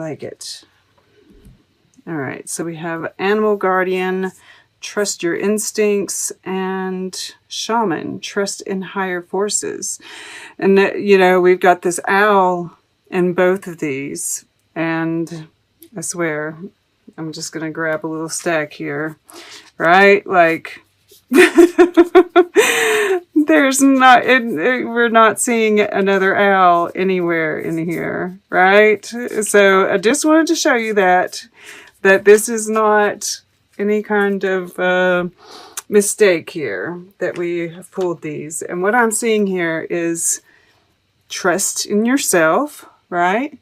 like it. All right, so we have Animal Guardian, Trust Your Instincts, and Shaman, Trust in Higher Forces. And, you know, we've got this owl in both of these. And I swear, I'm just going to grab a little stack here, right? Like, there's not, we're not seeing another owl anywhere in here, right? So I just wanted to show you that this is not any kind of mistake here, that we have pulled these. And what I'm seeing here is trust in yourself, right?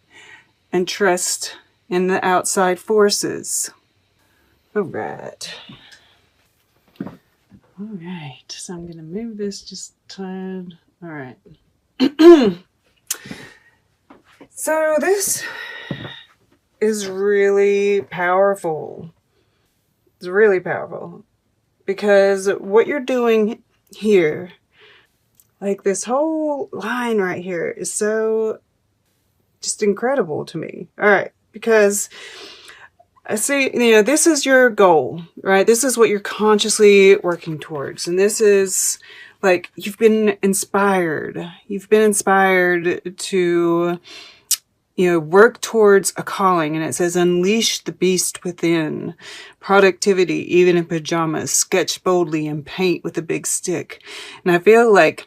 And trust in the outside forces. All right. All right, so I'm going to move this just a tad. All right. So this is really powerful. It's really powerful because what you're doing here, like this whole line right here, is so just incredible to me. All right, because I see, you know, this is your goal, right? This is what you're consciously working towards. And this is like, you've been inspired. You've been inspired to, you know, work towards a calling. And it says, unleash the beast within. Productivity, even in pajamas. Sketch boldly and paint with a big stick. And I feel like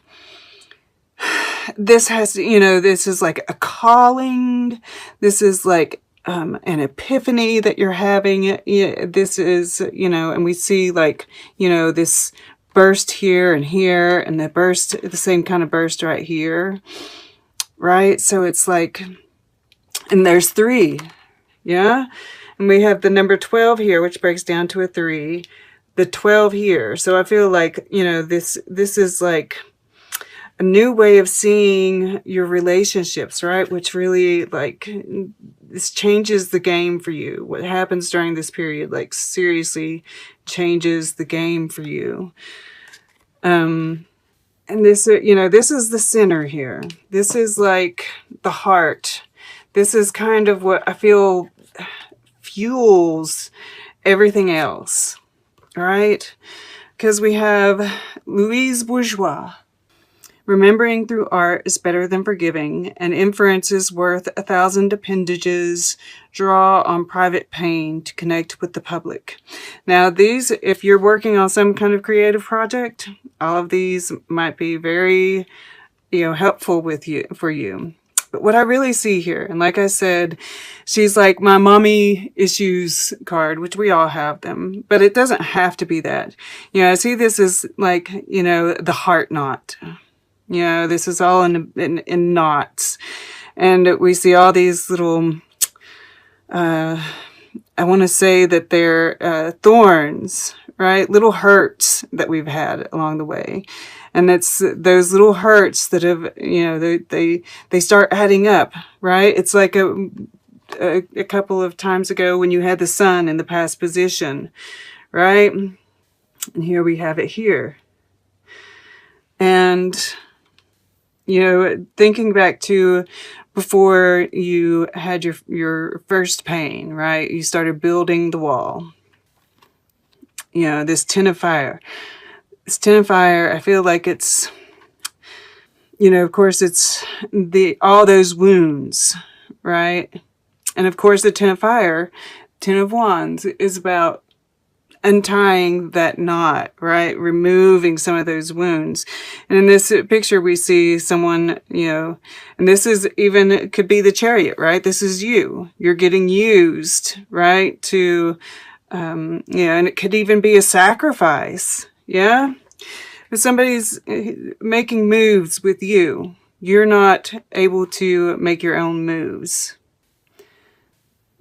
this has, you know, this is like a calling. This is like an epiphany that you're having. This is, you know, and we see like, you know, this burst here, and the burst, the same kind of burst right here, right? So it's like, and there's 3, yeah? And we have the number 12 here, which breaks down to a 3, the 12 here. So I feel like, you know, this is like a new way of seeing your relationships, right? Which really, like, this changes the game for you. What happens during this period, like, seriously changes the game for you. And this, you know, this is the center here. This is like the heart. This is kind of what I feel fuels everything else, right? Because we have Louise Bourgeois. Remembering through art is better than forgiving. An inference is worth 1,000 appendages. Draw on private pain to connect with the public. Now these, if you're working on some kind of creative project, all of these might be very, you know, helpful for you. But what I really see here, and like I said, she's like my mommy issues card, which we all have them, but it doesn't have to be that. You know, I see this as like, you know, the heart knot. You know, this is all in knots. And we see all these little, I want to say that they're thorns, right? Little hurts that we've had along the way. And it's those little hurts that have, you know, they start adding up, right? It's like a couple of times ago when you had the sun in the past position, right? And here we have it here. And, you know, thinking back to before you had your first pain, right? You started building the wall. You know, this 10 of fire. This 10 of fire, I feel like it's, you know, of course it's all those wounds, right? And of course the 10 of fire, 10 of wands is about untying that knot, right? Removing some of those wounds. And in this picture, we see someone, you know, and this is even, it could be the Chariot, right? This is you. You're getting used, right? To, yeah, and it could even be a sacrifice. Yeah. If somebody's making moves with you, you're not able to make your own moves.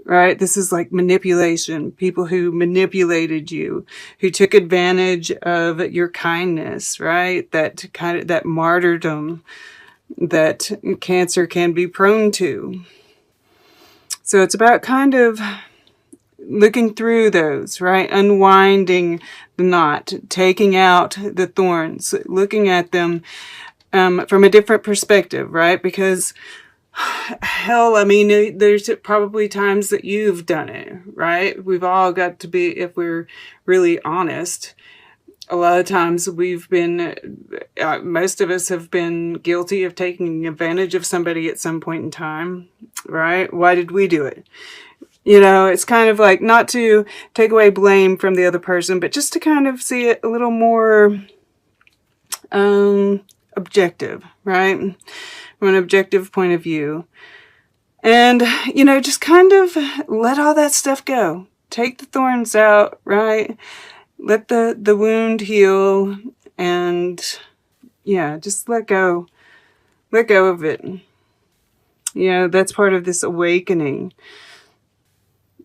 Right? This is like manipulation. People who manipulated you, who took advantage of your kindness, right? That martyrdom that Cancer can be prone to. So it's about kind of looking through those, right? Unwinding the knot, taking out the thorns, looking at them from a different perspective, right? Because Hell, I mean, there's probably times that you've done it, right? We've all got to be, if we're really honest, a lot of times we've been, most of us have been guilty of taking advantage of somebody at some point in time, right? Why did we do it? You know, it's kind of like not to take away blame from the other person, but just to kind of see it a little more objective, right? From an objective point of view. And, you know, just kind of let all that stuff go. Take the thorns out, right? Let the wound heal, and yeah, just let go. Let go of it. You know, that's part of this awakening.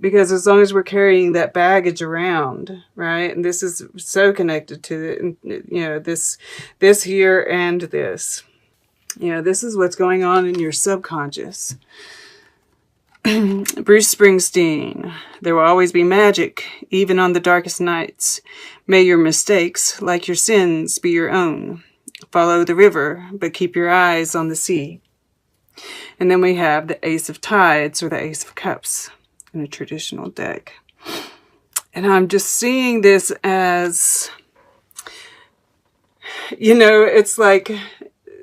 Because as long as we're carrying that baggage around, right? And this is so connected to it, you know, this here and this. You know, this is what's going on in your subconscious. Bruce Springsteen. There will always be magic, even on the darkest nights. May your mistakes, like your sins, be your own. Follow the river, but keep your eyes on the sea. And then we have the Ace of Tides, or the Ace of Cups, in a traditional deck. And I'm just seeing this as, you know, it's like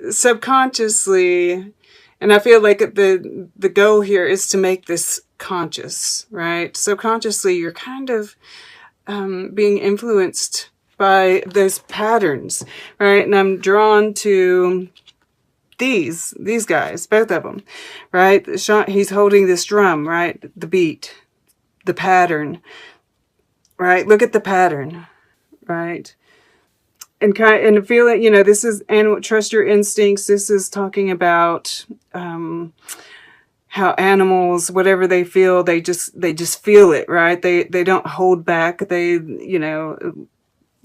subconsciously, and I feel like the goal here is to make this conscious, right? Subconsciously, you're kind of being influenced by those patterns, right? And I'm drawn to these guys, both of them, right? He's holding this drum, right? The beat, the pattern, right? Look at the pattern, right? And feel it, you know, this is animal, trust your instincts. This is talking about how animals, whatever they feel, they just feel it, right? They don't hold back. They, you know,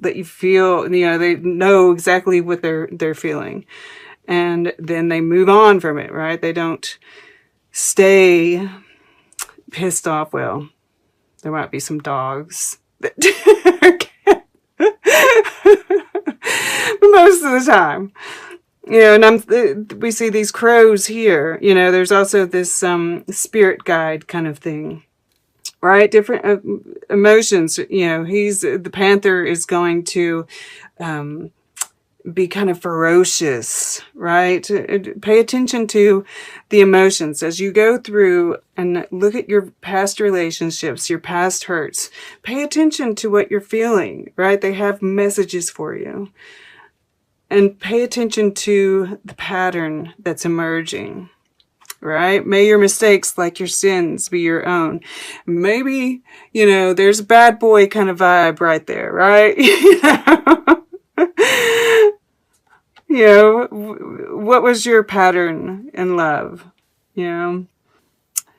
that you feel, you know, they know exactly what they're feeling. And then they move on from it, right? They don't stay pissed off. Well, there might be some dogs that most of the time, you know. And we see these crows here. You know, there's also this spirit guide kind of thing, right? Different emotions. You know, the panther is going to be kind of ferocious, right? Pay attention to the emotions as you go through and look at your past relationships, your past hurts. Pay attention to what you're feeling, right? They have messages for you. And pay attention to the pattern that's emerging, right? May your mistakes, like your sins, be your own. Maybe, you know, there's a bad boy kind of vibe right there, right? You know? You know, what was your pattern in love? You know,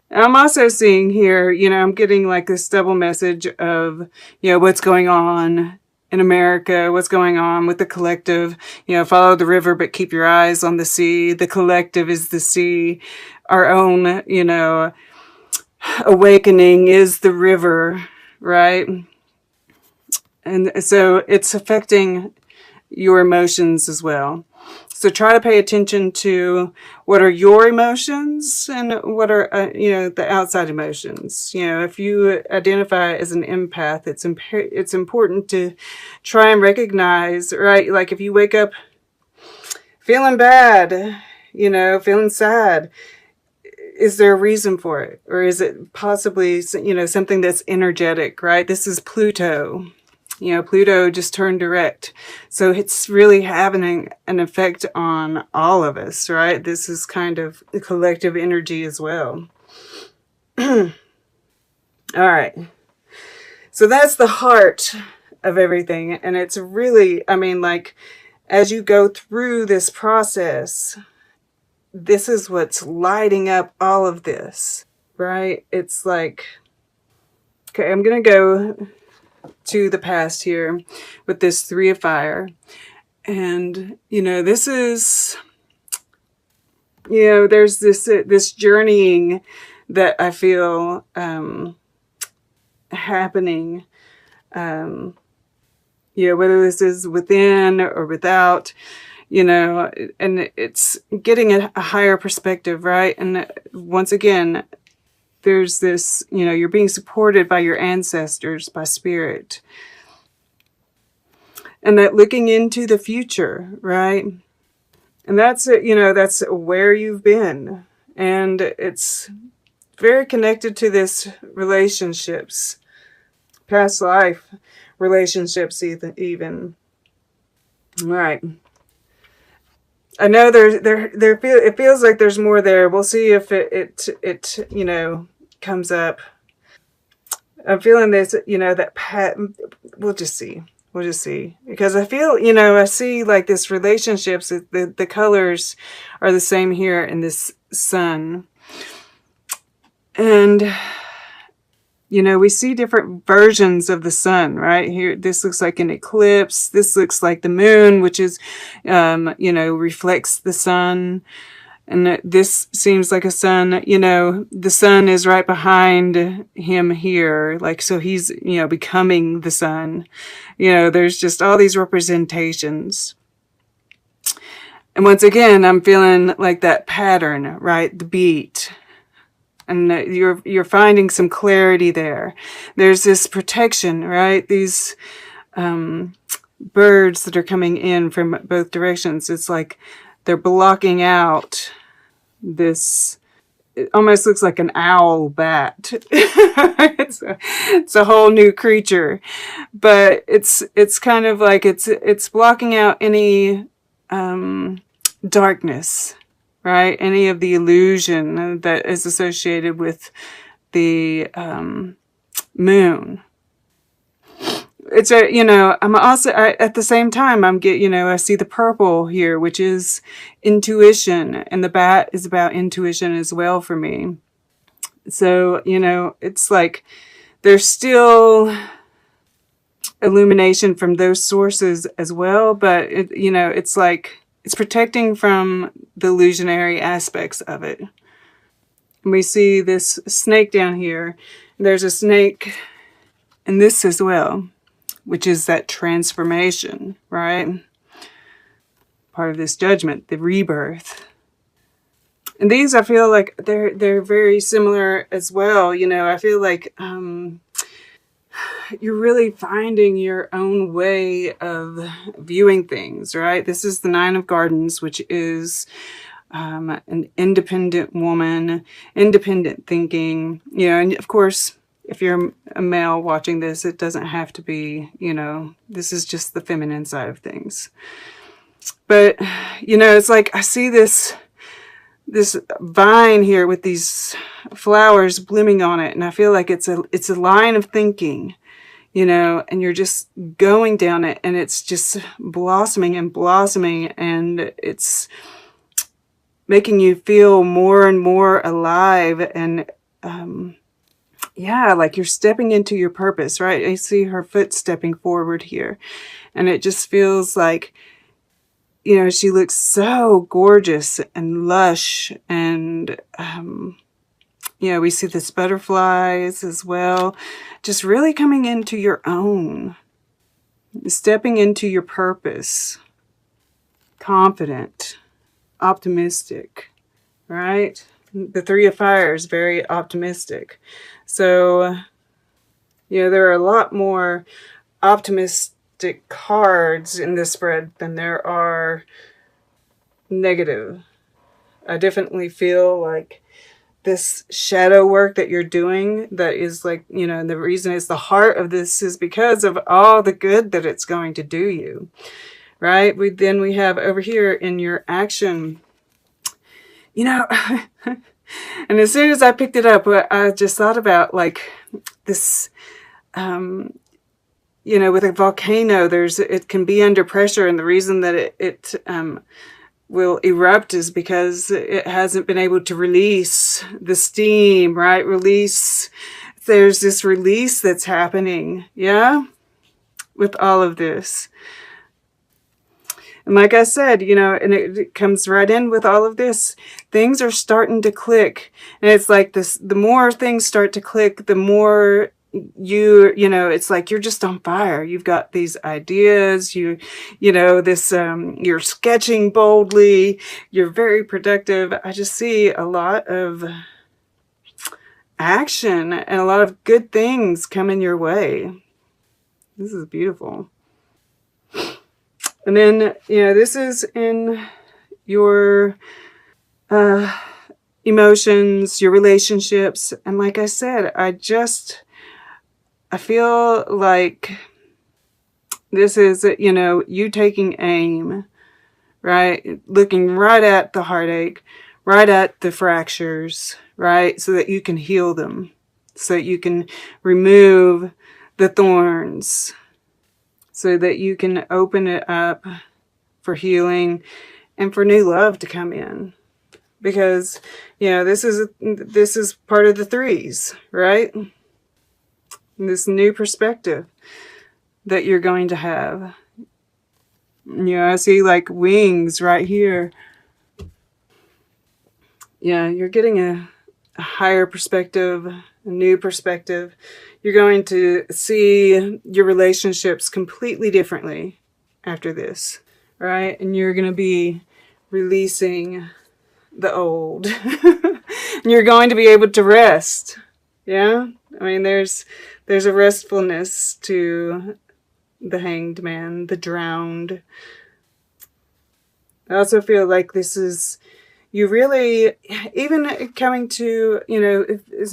I'm also seeing here, you know, I'm getting like this double message of, you know, what's going on in America, what's going on with the collective. You know, follow the river, but keep your eyes on the sea. The collective is the sea. Our own, you know, awakening is the river, right? And so it's affecting your emotions as well. So try to pay attention to what are your emotions and what are, you know, the outside emotions. You know, if you identify as an empath, it's important to try and recognize, right? Like if you wake up feeling bad, you know, feeling sad, is there a reason for it? Or is it possibly, you know, something that's energetic, right? This is Pluto. You know, Pluto just turned direct. So it's really having an effect on all of us, right? This is kind of collective energy as well. All right. So that's the heart of everything. And it's really, I mean, like, as you go through this process, this is what's lighting up all of this, right? It's like, okay, I'm going to go to the past here with this Three of Fire. And, you know, this is, you know, there's this journeying that I feel happening, you know, whether this is within or without, you know, and it's getting a higher perspective, right? And once again, there's this, you know, you're being supported by your ancestors, by spirit. And that looking into the future, right? And that's it, you know, that's where you've been. And it's very connected to this relationships, past life relationships even. Right. I know it feels like there's more there. We'll see if it you know, comes up. I'm feeling this, you know, that we'll just see. We'll just see. Because I feel, you know, I see like this relationships, the colors are the same here in this sun. And, you know, we see different versions of the sun, right? Here, this looks like an eclipse. This looks like the moon, which is, you know, reflects the sun. And this seems like a sun, you know, the sun is right behind him here. Like, so he's, you know, becoming the sun. You know, there's just all these representations. And once again, I'm feeling like that pattern, right? The beat. And you're finding some clarity there. There's this protection, right? These birds that are coming in from both directions. It's like they're blocking out this. It almost looks like an owl bat. It's a whole new creature, but it's kind of like it's blocking out any darkness, right? Any of the illusion that is associated with the moon. It's a, you know, I'm also, at the same time, you know, I see the purple here, which is intuition, and the bat is about intuition as well for me. So, you know, it's like there's still illumination from those sources as well, but it, you know, it's like it's protecting from the illusionary aspects of it. And we see this snake down here. There's a snake in this as well, which is that transformation, right? Part of this judgment, the rebirth. And these, I feel like they're very similar as well. You know, I feel like you're really finding your own way of viewing things, right? This is the Nine of Gardens, which is an independent woman, independent thinking, you know, and of course, if you're a male watching this, it doesn't have to be, you know, this is just the feminine side of things. But, you know, it's like I see this vine here with these flowers blooming on it, and I feel like it's a line of thinking, you know, and you're just going down it, and it's just blossoming and blossoming, and it's making you feel more and more alive, and yeah, like you're stepping into your purpose, right? I see her foot stepping forward here, and it just feels like, you know, she looks so gorgeous and lush, and you know, we see this butterflies as well, just really coming into your own, stepping into your purpose, confident, optimistic, right? The Three of Fire is very optimistic. So, you know, there are a lot more optimistic cards in this spread than there are negative. I definitely feel like this shadow work that you're doing, that is like, you know, and the reason is the heart of this is because of all the good that it's going to do you, right? Then we have over here in your action, you know, and as soon as I picked it up, I just thought about like this, you know, with a volcano, it can be under pressure, and the reason that it will erupt is because it hasn't been able to release the steam, right? There's this release that's happening, yeah, with all of this. And like I said, you know, and it comes right in with all of this. Things are starting to click. And it's like this, the more things start to click, the more, you know, it's like you're just on fire. You've got these ideas, you know, this, you're sketching boldly, you're very productive. I just see a lot of action and a lot of good things coming your way. This is beautiful. And then, you know, this is in your emotions, your relationships. And like I said, I feel like this is, you know, you taking aim, right? Looking right at the heartache, right at the fractures, right? So that you can heal them, so that you can remove the thorns, so that you can open it up for healing and for new love to come in. Because, you know, this is part of the threes, right? This new perspective that you're going to have. You know, I see like wings right here. Yeah, you're getting a higher perspective, a new perspective. You're going to see your relationships completely differently after this, right? And you're going to be releasing the old. And you're going to be able to rest. Yeah? I mean, there's a restfulness to the hanged man, the drowned. I also feel like this is, you really, even coming to, you know,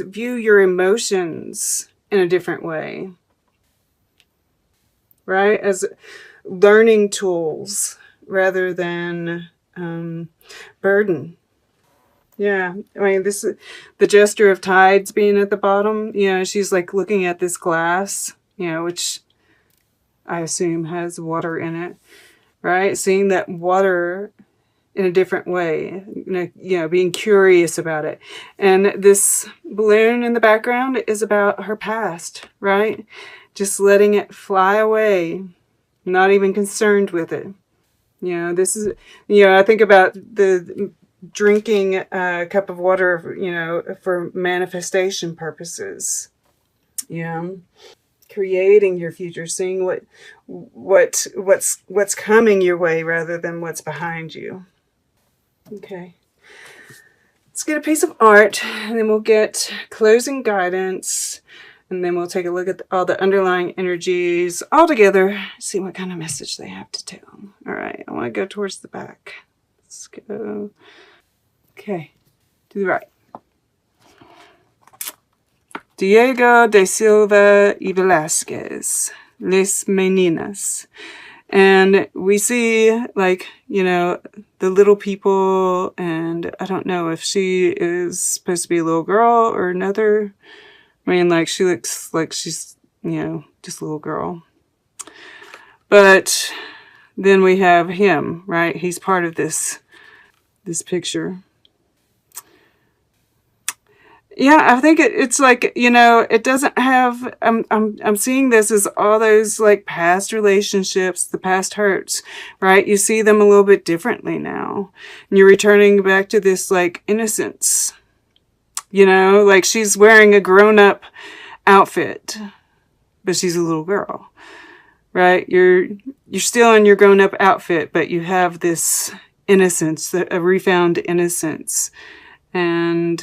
view your emotions in a different way, right? As learning tools rather than burden. Yeah, I mean, this is the gesture of tides being at the bottom. You know, she's like looking at this glass, you know, which I assume has water in it, right? Seeing that water in a different way, you know, being curious about it. And this balloon in the background is about her past, right? Just letting it fly away, not even concerned with it. You know, this is, you know, I think about the drinking a cup of water, you know, for manifestation purposes. You know, creating your future, seeing what's coming your way rather than what's behind you. Okay. Let's get a piece of art, and then we'll get closing guidance, and then we'll take a look at all the underlying energies all together, see what kind of message they have to tell. All right, I want to go towards the back. Let's go. Okay, to the right. Diego de Silva y Velasquez, Les Meninas. And we see, like, you know, the little people, and I don't know if she is supposed to be a little girl or another. I mean, like, she looks like she's, you know, just a little girl. But then we have him, right? He's part of this picture. Yeah, I think it's like, you know, it doesn't have, I'm seeing this as all those like past relationships, the past hurts, right? You see them a little bit differently now. And you're returning back to this like innocence, you know, like she's wearing a grown-up outfit, but she's a little girl, right? You're still in your grown-up outfit, but you have this innocence, a refound innocence. And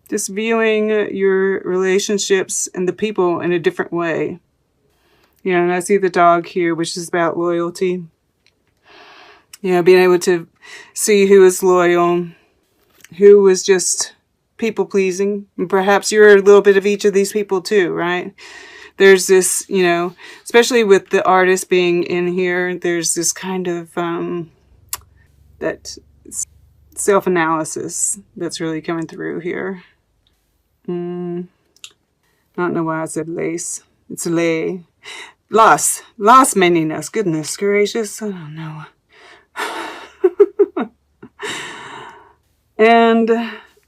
just viewing your relationships and the people in a different way. You know, and I see the dog here, which is about loyalty. You know, being able to see who is loyal, who was just people-pleasing. And perhaps you're a little bit of each of these people too, right? There's this, you know, especially with the artist being in here, there's this kind of, that self-analysis that's really coming through here. I don't know why I said lace. It's lay. Las meninas. Goodness gracious. I don't know. And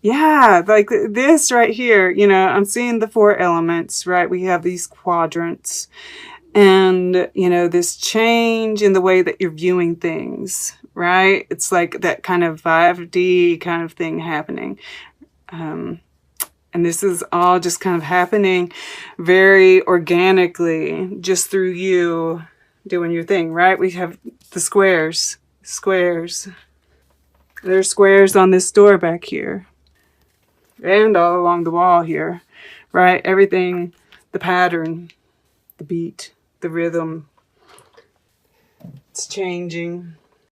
yeah, like this right here, you know, I'm seeing the 4 elements, right? We have these quadrants. And, you know, this change in the way that you're viewing things, right? It's like that kind of 5D kind of thing happening. And this is all just kind of happening very organically, just through you doing your thing, right? We have the squares. Squares. There's squares on this door back here. And all along the wall here, right? Everything, the pattern, the beat, the rhythm. It's changing.